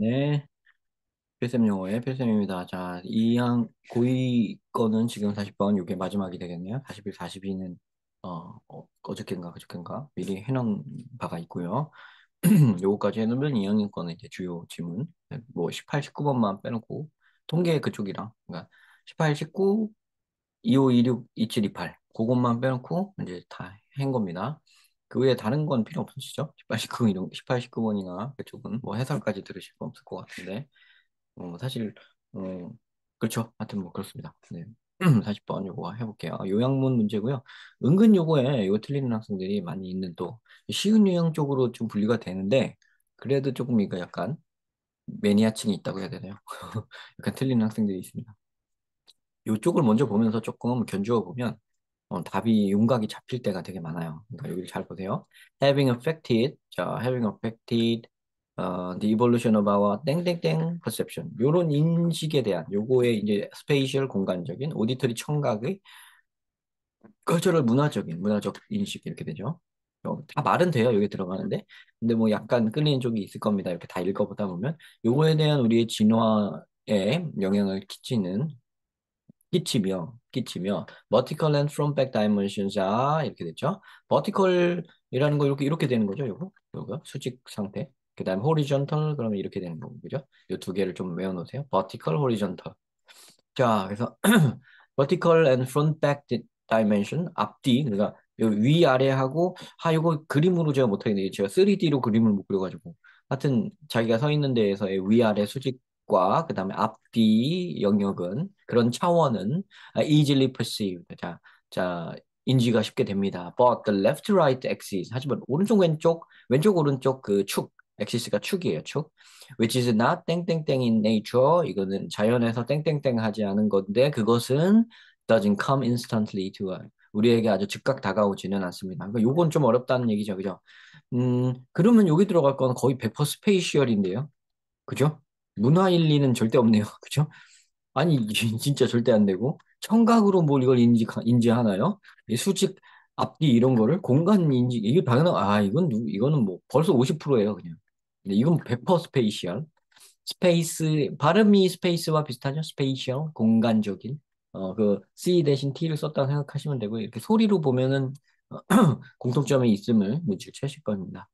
네, 필쌤 영어의 필쌤입니다. 자, 고2 거는 지금 40번, 이게 마지막이 되겠네요. 41, 42는, 그저께인가, 미리 해놓은 바가 있고요. 요거까지 해놓으면 2학년 거는 이제 주요 지문, 뭐 18, 19번만 빼놓고, 통계 그쪽이랑, 그러니까 18, 19, 25, 26, 27, 28, 그것만 빼놓고, 이제 다 한 겁니다. 그 외에 다른 건 필요 없으시죠? 18, 19, 이런, 18, 19번이나 그쪽은 뭐 해설까지 들으실 거 없을 것 같은데. 사실, 어, 그렇죠. 하여튼 뭐 그렇습니다. 네. 40번 요거 해볼게요. 요양문 문제고요. 은근 요거에 요거 틀리는 학생들이 많이 있는 또 쉬운 유형 쪽으로 좀 분류가 되는데 그래도 조금 이거 약간 매니아층이 있다고 해야 되나요? 약간 틀리는 학생들이 있습니다. 요쪽을 먼저 보면서 조금 견주어 보면 답이 윤곽이 잡힐 때가 되게 많아요. 그러니까 여기를 잘 보세요. Having affected the evolution of our 땡땡땡 perception. 요런 인식에 대한 요거의 이제 스페이셜 공간적인 오디터리 청각의 cultural 문화적 인식 이렇게 되죠. 다 말은 돼요. 여기 들어가는데. 근데 뭐 약간 끌리는 쪽이 있을 겁니다. 이렇게 다 읽어보다 보면 요거에 대한 우리의 진화에 영향을 끼치며 vertical and front back dimensions 이렇게 됐죠. vertical이라는 거 이렇게 되는 거죠. 요거 수직 상태. 그다음에 horizontal 그러면 이렇게 되는 거고 그죠? 요 두 개를 좀 외워놓으세요. vertical, horizontal. 자, 그래서 vertical and front back dimension 앞뒤 그러니까 요 위아래하고 요거 그림으로 제가 못하겠네요. 제가 3D로 그림을 못 그려가지고 하여튼 자기가 서 있는 데에서의 위아래 수직과 그다음에 앞뒤 영역은 그런 차원은 easily perceived. 자, 인지가 쉽게 됩니다. But the left-right axis 하지만 왼쪽 오른쪽 그 축, 엑시스가 축이에요, 축. Which is not 땡땡땡 in nature. 이거는 자연에서 땡땡땡 하지 않은 건데 그것은 doesn't come instantly to us. 우리에게 아주 즉각 다가오지는 않습니다. 그러니까 요건 좀 어렵다는 얘기죠, 그죠? 그러면 여기 들어갈 건 거의 100% 스페이시얼인데요, 그죠? 문화일리는 절대 없네요, 그죠? 아니 진짜 절대 안 되고 청각으로 뭘 이걸 인지하나요? 이 수직 앞뒤 이런 거를 공간 인지 이게 당연한 이거는 뭐 벌써 50%예요 그냥. 근데 이건 100% 스페이시얼. 스페이스 발음이 스페이스와 비슷하죠? 스페이시얼 공간적인 그 C 대신 T를 썼다고 생각하시면 되고 이렇게 소리로 보면은 공통점이 있음을 눈치채실 겁니다.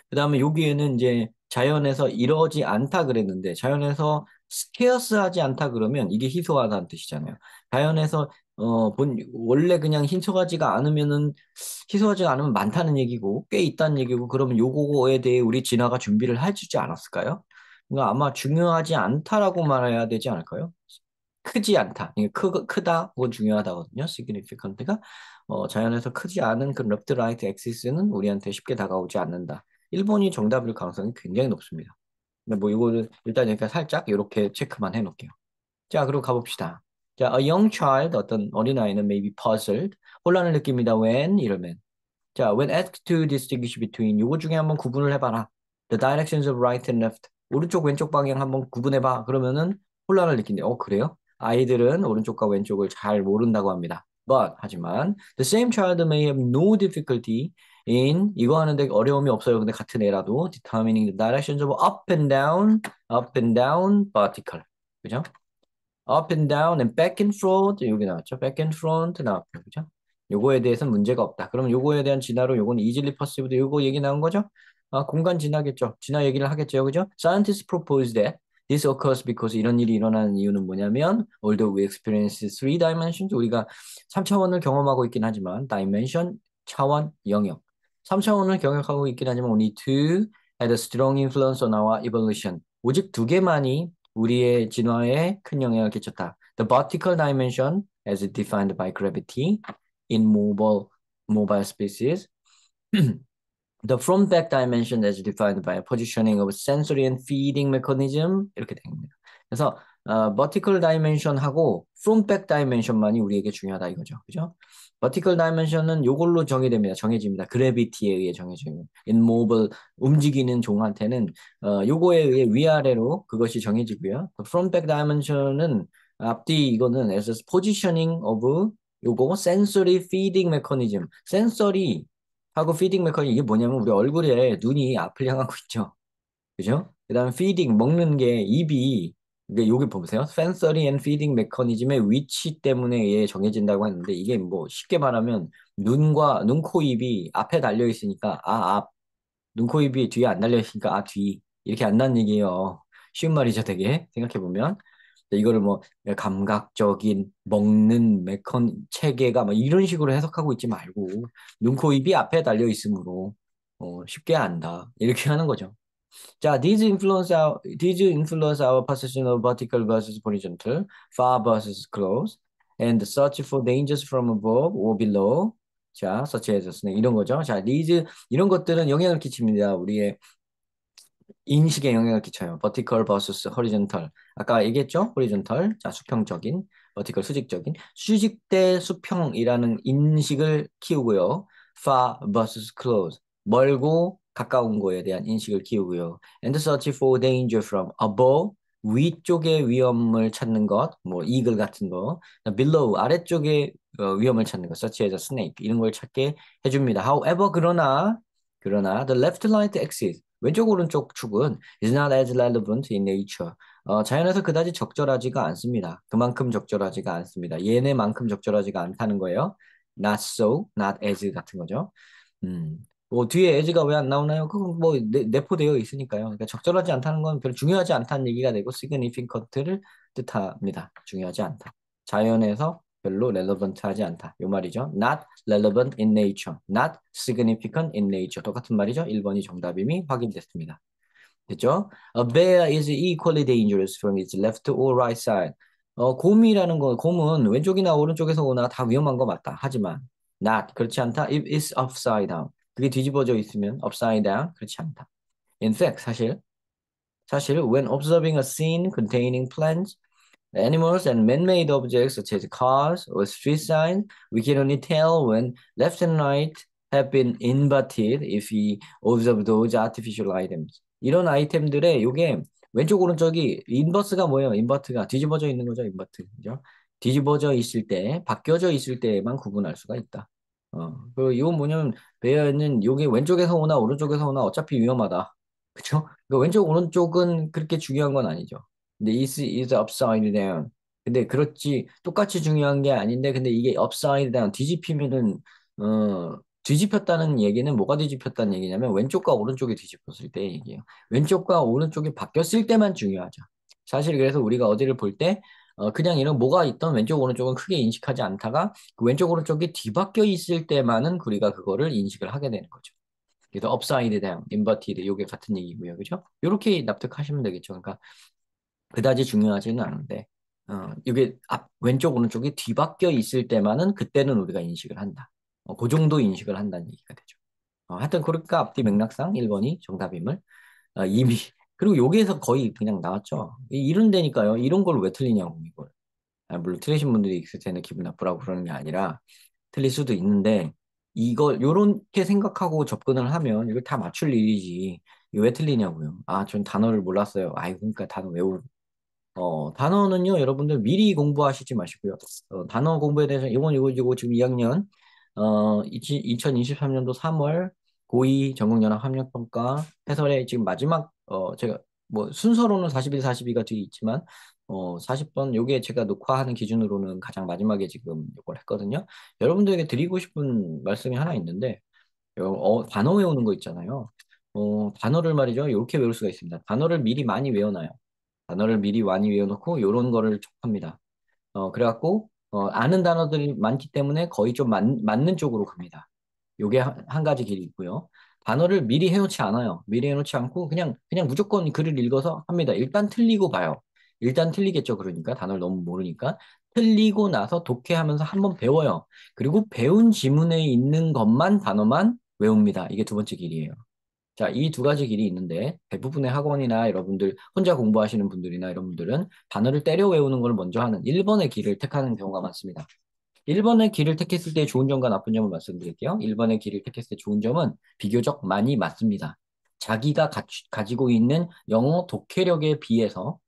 그다음에 여기에는 이제 자연에서 이러지 않다 그랬는데 자연에서 스케어스하지 않다 그러면 이게 희소하다는 뜻이잖아요. 자연에서 원래 그냥 희소하지가 않으면은 희소하지가 않으면 많다는 얘기고 꽤 있다는 얘기고 그러면 요거에 대해 우리 진화가 준비를 해주지 않았을까요? 그러니까 아마 중요하지 않다라고 말해야 되지 않을까요? 크지 않다. 이게 크다, 그건 중요하다거든요. significant가. 자연에서 크지 않은 그 left, right axis는 우리한테 쉽게 다가오지 않는다. 1번이 정답일 가능성이 굉장히 높습니다. 근데 뭐 이거는 일단 여기까 살짝 이렇게 체크만 해놓을게요. 자, 그리고 가봅시다. 자, a young child, 어떤 어린아이는 may be puzzled, 혼란을 느낍니다. when, 이러면. 자, when asked to distinguish between, 요거 중에 한번 구분을 해봐라. The directions of right and left. 오른쪽, 왼쪽 방향 한번 구분해봐. 그러면은 혼란을 느낀대. 그래요? 아이들은 오른쪽과 왼쪽을 잘 모른다고 합니다. 하지만, the same child may have no difficulty 이거 하는데 어려움이 없어요. 근데 같은 애라도, determining the directions of up and down, vertical. 그죠? up and down and back and front 여기 나왔죠. back and front 나왔죠. 그죠? 요거에 대해서는 문제가 없다. 그럼 요거에 대한 진화로 요건 easily perceived 요거 얘기 나온 거죠? 공간 진화겠죠. 진화 얘기를 하겠죠. 그죠? Scientists propose that this occurs because 이런 일이 일어나는 이유는 뭐냐면 although we experience three dimensions 우리가 3차원을 경험하고 있긴 하지만 dimension 차원 영역 3차원을 경험하고 있긴 하지만 only two had a strong influence on our evolution 오직 두 개만이 우리의 진화에 큰 영향을 끼쳤다. The vertical dimension, as defined by gravity in mobile species. The front-back dimension, as defined by positioning of sensory and feeding mechanism. 이렇게 됩니다. 그래서 vertical dimension하고 front-back dimension만이 우리에게 중요하다 이거죠. 그죠? vertical dimension은 요걸로 정해집니다. gravity에 의해 정해져요. in mobile 움직이는 종한테는 요거에 의해 위아래로 그것이 정해지고요. front-back dimension은 앞뒤 이거는 as a positioning of 요거 sensory feeding mechanism. sensory 하고 피딩 메커니즘 이게 뭐냐면 우리 얼굴에 눈이 앞을 향하고 있죠. 그죠? 그다음 feeding 먹는 게 입이 이게 여기 보세요. sensory and feeding 메커니즘의 위치 때문에 얘 정해진다고 하는데 이게 뭐 쉽게 말하면 눈과 눈, 코, 입이 앞에 달려 있으니까 앞, 눈, 코, 입이 뒤에 안 달려 있으니까 뒤 이렇게 한다는 얘기예요. 쉬운 말이죠, 되게 생각해 보면. 이거를 뭐 감각적인 먹는 체계가 막 이런 식으로 해석하고 있지 말고 눈, 코, 입이 앞에 달려 있으므로 쉽게 안다 이렇게 하는 거죠. 자, these influence our perception of vertical versus horizontal, far versus close, and search for dangers from above or below. 자, such as snake 이런 거죠. 자, these 이런 것들은 영향을 끼칩니다. 우리의 인식에 영향을 끼쳐요. vertical versus horizontal. 아까 얘기했죠? horizontal. 자, 수평적인, vertical 수직적인. 수직 대 수평이라는 인식을 키우고요. far versus close. 멀고 가까운 거에 대한 인식을 키우고요. and search for danger from above. 위쪽의 위험을 찾는 것, 뭐 이글 같은 거. below 아래쪽의 위험을 찾는 것, such as a snake 이런 걸 찾게 해줍니다. However, 그러나 the left right axis 왼쪽 오른쪽 축은 is not as relevant in nature. 자연에서 그다지 적절하지가 않습니다. 그만큼 적절하지가 않습니다. 얘네만큼 적절하지가 않다는 거예요. Not so, not as 같은 거죠. 뭐 뒤에 as가 왜 안 나오나요? 그건 뭐 내포되어 있으니까요. 그러니까 적절하지 않다는 건 별로 중요하지 않다는 얘기가 되고 significant를 뜻합니다. 중요하지 않다. 자연에서 별로 relevant하지 않다. 요 말이죠. Not relevant in nature, not significant in nature. 똑같은 말이죠. 1번이 정답임이 확인됐습니다. 됐죠? A bear is equally dangerous from its left or right side. 곰은 왼쪽이나 오른쪽에서 오나 다 위험한 거 맞다. 하지만 not 그렇지 않다. If it's upside down. 그게 뒤집어져 있으면 upside down 그렇지 않다. In fact, 사실 when observing a scene containing plants, animals and man-made objects such as cars or street signs, we can only tell when left and right have been inverted if we observe those artificial items. 이런 아이템들의 요게 왼쪽 오른쪽이 인버스가 뭐예요? 인버트가 뒤집어져 있는 거죠, 인버트. 그죠? 뒤집어져 있을 때, 바뀌어져 있을 때만 구분할 수가 있다. 그리고 이건 뭐냐면 배어는 요게 왼쪽에서 오나 오른쪽에서 오나 어차피 위험하다. 그쵸? 그러니까 왼쪽 오른쪽은 그렇게 중요한 건 아니죠. 근데 is upside down. 근데 그렇지 똑같이 중요한 게 아닌데 근데 이게 upside down 뒤집히면은 뒤집혔다는 얘기는 뭐가 뒤집혔다는 얘기냐면 왼쪽과 오른쪽이 뒤집혔을 때 얘기예요. 왼쪽과 오른쪽이 바뀌었을 때만 중요하죠. 사실 그래서 우리가 어디를 볼 때 그냥 이런 뭐가 있던 왼쪽 오른쪽은 크게 인식하지 않다가 그 왼쪽 오른쪽이 뒤바뀌어 있을 때만은 우리가 그거를 인식을 하게 되는 거죠. 그래서 upside down, inverted 요게 같은 얘기고요. 그죠? 이렇게 납득하시면 되겠죠. 그러니까 그다지 중요하지는 않은데 이게 왼쪽 오른쪽이 뒤바뀌어 있을 때만은 그때는 우리가 인식을 한다. 그 정도 인식을 한다는 얘기가 되죠. 하여튼 그러니까 앞뒤 맥락상 1번이 정답임을 이미 그리고 여기에서 거의 그냥 나왔죠. 이런 데니까요. 이런 걸 왜 틀리냐고 이걸. 물론 틀리신 분들이 있을 텐데 기분 나쁘라고 그러는 게 아니라 틀릴 수도 있는데 이걸 요렇게 생각하고 접근을 하면 이걸 다 맞출 일이지. 이거 왜 틀리냐고요. 전 단어를 몰랐어요. 그러니까 단어 외우 단어는요, 여러분들 미리 공부하시지 마시고요. 단어 공부에 대해서 이거 지금 2학년, 2023년도 3월 고2 전국연합 학력평가 해설의 지금 마지막, 제가 뭐 순서로는 41, 42가 뒤에 있지만, 40번, 요게 제가 녹화하는 기준으로는 가장 마지막에 지금 이걸 했거든요. 여러분들에게 드리고 싶은 말씀이 하나 있는데, 단어 외우는 거 있잖아요. 단어를 말이죠. 이렇게 외울 수가 있습니다. 단어를 미리 많이 외워놔요. 단어를 미리 많이 외워놓고 요런 거를 촉합니다. 그래갖고 아는 단어들이 많기 때문에 거의 좀 맞는 쪽으로 갑니다. 요게 한 가지 길이 있고요. 단어를 미리 해놓지 않아요. 미리 해놓지 않고 그냥 무조건 글을 읽어서 합니다. 일단 틀리고 봐요. 일단 틀리겠죠. 그러니까 단어를 너무 모르니까 틀리고 나서 독해하면서 한번 배워요. 그리고 배운 지문에 있는 것만 단어만 외웁니다. 이게 두 번째 길이에요. 자, 이 두 가지 길이 있는데 대부분의 학원이나 여러분들 혼자 공부하시는 분들이나 이런 분들은 단어를 때려 외우는 걸 먼저 하는 1번의 길을 택하는 경우가 많습니다. 1번의 길을 택했을 때 좋은 점과 나쁜 점을 말씀드릴게요. 1번의 길을 택했을 때 좋은 점은 비교적 많이 맞습니다. 자기가 가지고 있는 영어 독해력에 비해서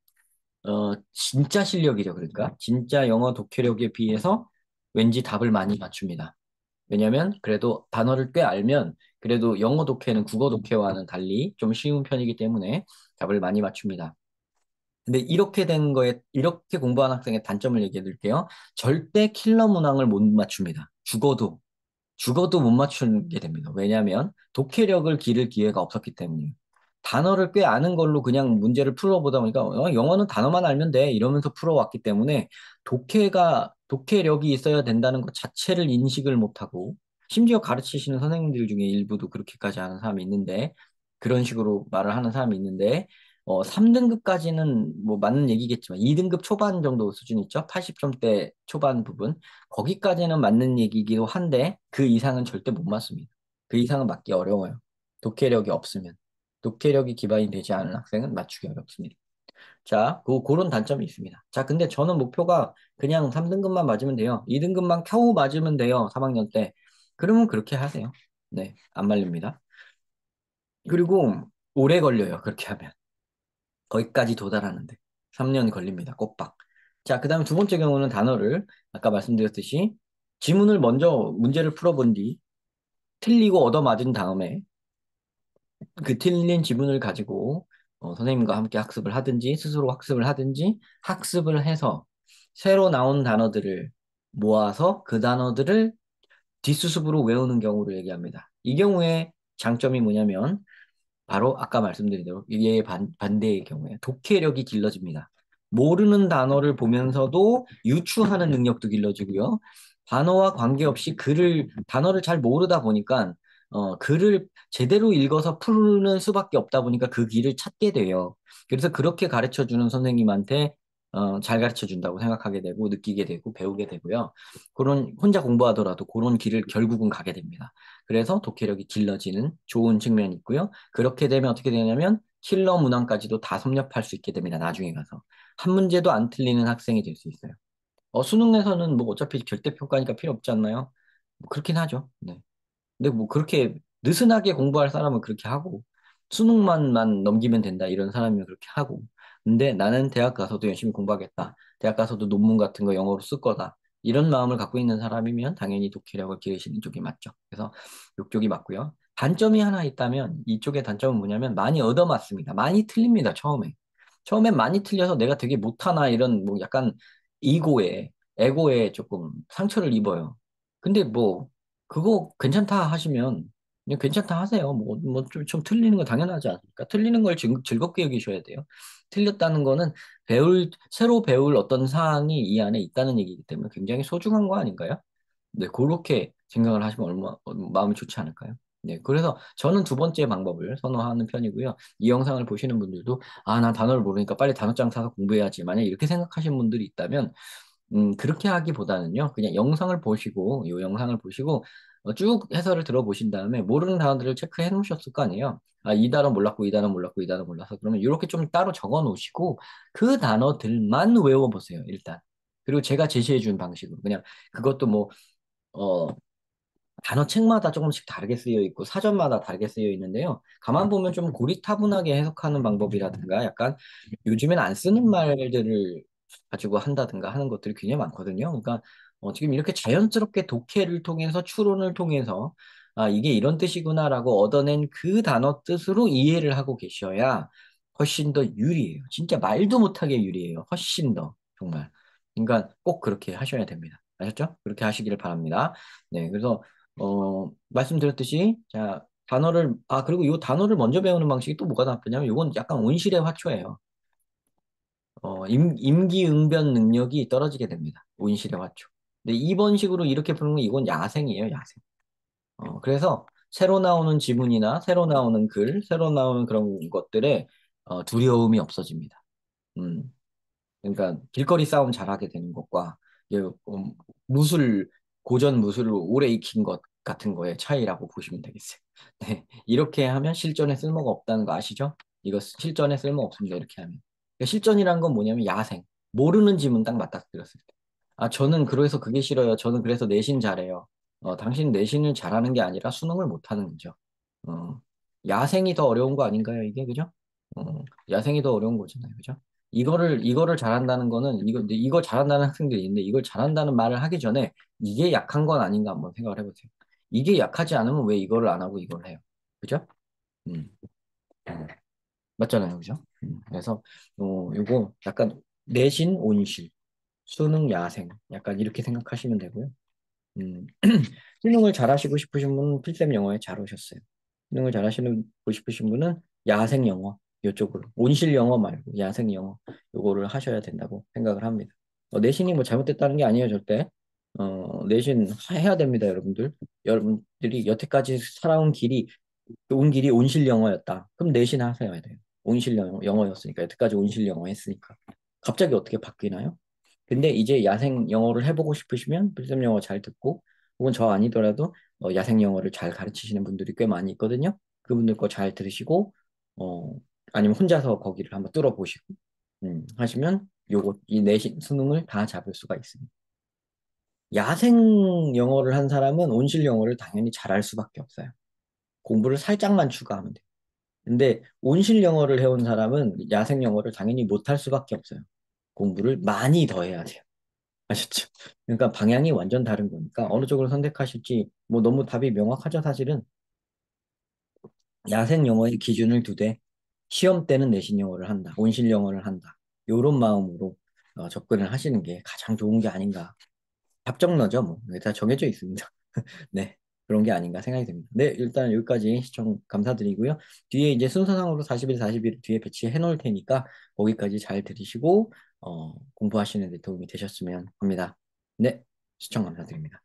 진짜 실력이죠. 그러니까 진짜 영어 독해력에 비해서 왠지 답을 많이 맞춥니다. 왜냐면 그래도 단어를 꽤 알면 그래도 영어 독해는 국어 독해와는 달리 좀 쉬운 편이기 때문에 답을 많이 맞춥니다. 근데 이렇게 된 거에, 이렇게 공부한 학생의 단점을 얘기해 드릴게요. 절대 킬러 문항을 못 맞춥니다. 죽어도 못 맞추게 됩니다. 왜냐하면 독해력을 기를 기회가 없었기 때문이에요. 단어를 꽤 아는 걸로 그냥 문제를 풀어보다 보니까 영어는 단어만 알면 돼 이러면서 풀어왔기 때문에 독해력이 있어야 된다는 것 자체를 인식을 못하고 심지어 가르치시는 선생님들 중에 일부도 그렇게까지 하는 사람이 있는데 그런 식으로 말을 하는 사람이 있는데 3등급까지는 뭐 맞는 얘기겠지만 2등급 초반 정도 수준 있죠? 80점대 초반 부분 거기까지는 맞는 얘기이기도 한데 그 이상은 절대 못 맞습니다. 그 이상은 맞기 어려워요. 독해력이 없으면. 독해력이 기반이 되지 않은 학생은 맞추기 어렵습니다. 자, 그런 단점이 있습니다. 자, 근데 저는 목표가 그냥 3등급만 맞으면 돼요. 2등급만 겨우 맞으면 돼요. 3학년 때. 그러면 그렇게 하세요. 네, 안 말립니다. 그리고 오래 걸려요. 그렇게 하면. 거기까지 도달하는데. 3년 걸립니다. 꼬박. 자, 그 다음에 두 번째 경우는 단어를 아까 말씀드렸듯이 지문을 먼저 문제를 풀어본 뒤 틀리고 얻어맞은 다음에 그 틀린 지문을 가지고 선생님과 함께 학습을 하든지 스스로 학습을 하든지 학습을 해서 새로 나온 단어들을 모아서 그 단어들을 뒷수습으로 외우는 경우를 얘기합니다. 이 경우에 장점이 뭐냐면 바로 아까 말씀드린 대로 이게 반대의 경우에 독해력이 길러집니다. 모르는 단어를 보면서도 유추하는 능력도 길러지고요. 단어와 관계없이 단어를 잘 모르다 보니까 글을 제대로 읽어서 푸는 수밖에 없다 보니까 그 길을 찾게 돼요. 그래서 그렇게 가르쳐 주는 선생님한테 잘 가르쳐 준다고 생각하게 되고 느끼게 되고 배우게 되고요. 그런 혼자 공부하더라도 그런 길을 결국은 가게 됩니다. 그래서 독해력이 길러지는 좋은 측면이 있고요. 그렇게 되면 어떻게 되냐면 킬러 문항까지도 다 섭렵할 수 있게 됩니다. 나중에 가서. 한 문제도 안 틀리는 학생이 될 수 있어요. 수능에서는 뭐 어차피 절대평가니까 필요 없지 않나요? 뭐 그렇긴 하죠. 네. 근데 뭐 그렇게 느슨하게 공부할 사람은 그렇게 하고 수능만만 넘기면 된다 이런 사람이면 그렇게 하고 근데 나는 대학 가서도 열심히 공부하겠다. 대학 가서도 논문 같은 거 영어로 쓸 거다. 이런 마음을 갖고 있는 사람이면 당연히 독해력을 기르시는 쪽이 맞죠. 그래서 이쪽이 맞고요. 단점이 하나 있다면 이쪽의 단점은 뭐냐면 많이 얻어맞습니다. 많이 틀립니다. 처음엔 많이 틀려서 내가 되게 못하나 이런 뭐 약간 에고에 조금 상처를 입어요. 근데 뭐 그거 괜찮다 하시면 그냥 괜찮다 하세요. 좀 틀리는 거 당연하지 않습니까? 틀리는 걸 즐겁게 여기셔야 돼요. 틀렸다는 거는 새로 배울 어떤 사항이 이 안에 있다는 얘기이기 때문에 굉장히 소중한 거 아닌가요? 네, 그렇게 생각을 하시면 마음이 좋지 않을까요? 네, 그래서 저는 두 번째 방법을 선호하는 편이고요. 이 영상을 보시는 분들도, 난 단어를 모르니까 빨리 단어장 사서 공부해야지. 만약 이렇게 생각하시는 분들이 있다면, 그렇게 하기보다는요, 그냥 이 영상을 보시고, 쭉 해설을 들어보신 다음에 모르는 단어들을 체크해 놓으셨을 거 아니에요. 이 단어 몰랐고, 이 단어 몰랐고, 이 단어 몰라서. 그러면 이렇게 좀 따로 적어 놓으시고, 그 단어들만 외워보세요, 일단. 그리고 제가 제시해 준 방식으로. 그냥 그것도 뭐, 어, 단어책마다 조금씩 다르게 쓰여 있고 사전마다 다르게 쓰여 있는데요. 가만 보면 좀 고리타분하게 해석하는 방법이라든가 약간 요즘엔 안 쓰는 말들을 가지고 한다든가 하는 것들이 굉장히 많거든요. 그러니까 지금 이렇게 자연스럽게 독해를 통해서 추론을 통해서 이게 이런 뜻이구나라고 얻어낸 그 단어 뜻으로 이해를 하고 계셔야 훨씬 더 유리해요. 진짜 말도 못하게 유리해요. 훨씬 더 정말. 그러니까 꼭 그렇게 하셔야 됩니다. 아셨죠? 그렇게 하시기를 바랍니다. 네, 그래서 말씀드렸듯이, 자, 그리고 이 단어를 먼저 배우는 방식이 또 뭐가 나쁘냐면, 이건 약간 온실의 화초예요. 임기응변 능력이 떨어지게 됩니다. 온실의 화초. 근데 이번 식으로 이렇게 푸는 건 이건 야생이에요, 야생. 그래서 새로 나오는 지문이나 새로 나오는 글, 새로 나오는 그런 것들에 두려움이 없어집니다. 음. 그러니까 길거리 싸움 잘하게 되는 것과 이, 고전 무술을 오래 익힌 것 같은 거의 차이라고 보시면 되겠어요. 네, 이렇게 하면 실전에 쓸모가 없다는 거 아시죠? 이거 실전에 쓸모 없습니다. 이렇게 하면. 그러니까 실전이란 건 뭐냐면 야생. 모르는 지문 딱 맞닥뜨렸을 때. 저는 그래서 그게 싫어요. 저는 그래서 내신 잘해요. 당신 내신을 잘하는 게 아니라 수능을 못하는 거죠. 어, 야생이 더 어려운 거 아닌가요, 이게, 그죠? 야생이 더 어려운 거잖아요, 그죠? 이거를 잘한다는 거는, 이거 잘한다는 학생들이 있는데, 이걸 잘한다는 말을 하기 전에, 이게 약한 건 아닌가 한번 생각을 해보세요. 이게 약하지 않으면 왜 이거를 안 하고 이걸 해요? 그죠? 음, 음. 맞잖아요. 그죠? 그래서, 요거 약간 내신 온실, 수능 야생, 약간 이렇게 생각하시면 되고요. 음, 수능을 잘하시고 싶으신 분은 필쌤 영어에 잘 오셨어요. 수능을 잘하시고 싶으신 분은 야생 영어, 이쪽으로. 온실 영어 말고 야생 영어, 요거를 하셔야 된다고 생각을 합니다. 내신이 뭐 잘못됐다는 게 아니에요, 절대. 내신 해야 됩니다, 여러분들. 여러분들이 여태까지 살아온 길이, 온 길이 온실 영어였다. 그럼 내신 하셔야 돼요. 온실 영어였으니까, 여태까지 온실 영어 했으니까. 갑자기 어떻게 바뀌나요? 근데 이제 야생 영어를 해보고 싶으시면 필름 영어 잘 듣고 혹은 저 아니더라도 야생 영어를 잘 가르치시는 분들이 꽤 많이 있거든요. 그분들 거 잘 들으시고 어, 아니면 혼자서 거기를 한번 뚫어보시고 하시면 요거 이 내신 수능을 다 잡을 수가 있습니다. 야생 영어를 한 사람은 온실 영어를 당연히 잘할 수밖에 없어요. 공부를 살짝만 추가하면 돼요. 근데 온실 영어를 해온 사람은 야생 영어를 당연히 못할 수밖에 없어요. 공부를 많이 더 해야 돼요. 아셨죠? 그러니까 방향이 완전 다른 거니까 어느 쪽을 선택하실지 뭐 너무 답이 명확하죠, 사실은. 야생 영어의 기준을 두되 시험 때는 내신 영어를 한다, 온실 영어를 한다. 요런 마음으로 접근을 하시는 게 가장 좋은 게 아닌가. 답정너죠, 뭐. 이게 다 정해져 있습니다. 네. 그런 게 아닌가 생각이 듭니다. 네, 일단 여기까지 시청 감사드리고요. 뒤에 이제 순서상으로 40일, 40일 뒤에 배치해 놓을 테니까 거기까지 잘 들으시고 공부하시는 데 도움이 되셨으면 합니다. 네, 시청 감사드립니다.